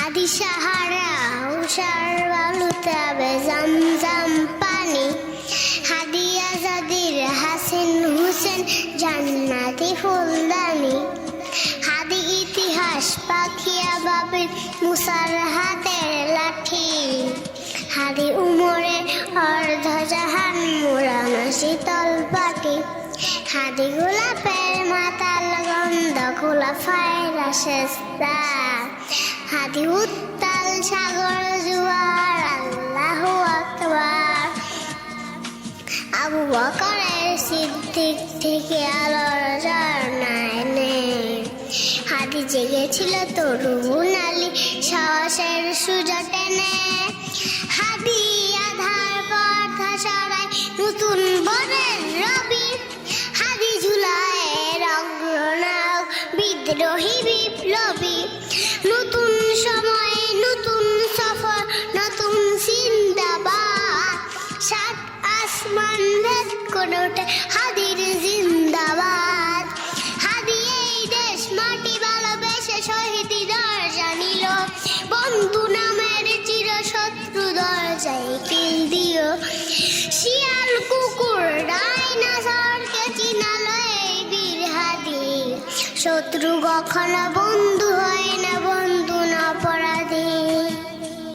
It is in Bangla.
হাদি সাহারা উষার বালুতাবে জমজম পানি, হাদি আজাদির হাসিন হুসেন জান্নাতি ফুলদানি, হাদি ইতিহাস পাখিয়া বাবির মুসার হাতের লাঠি, হাদি উমরের অর্ধজাহান মুরানো শীতল পাটি, হাদি গোলাপের মাতাল গন্ধ খোলাফায় রাশেস্তা, হাদি উত্তাল সাগর জুয়ার আল্লাহু আকবার। আবু বকরের সিদ্দিক থেকে আলোর ঝর্ণায় নে, হাদি জেগেছিল তরুণ আলী সাহসের সুজা টেনে, হাদি আধার পর্দা সরায় নতুন বরের রবি, হাদি জুলাইয়ের অগ্রনায়ক বিদ্রোহী বিপ্লবী, নতুন সময় নতুন সফর নতুন জিন্দাবাদ, সাত আসমান ভেদ করে ওঠে হাদির জিন্দাবাদ। হাদি এই দেশ মাটি ভালোবেসে শহীদি দরজা নিল, বন্ধু নামের চির শত্রু দরজায় কিল দিও, শিয়াল কুকুর ডাইনোসরকে চিনালো এই বীর হাদি, শত্রু কখনো বন্ধু হয় না।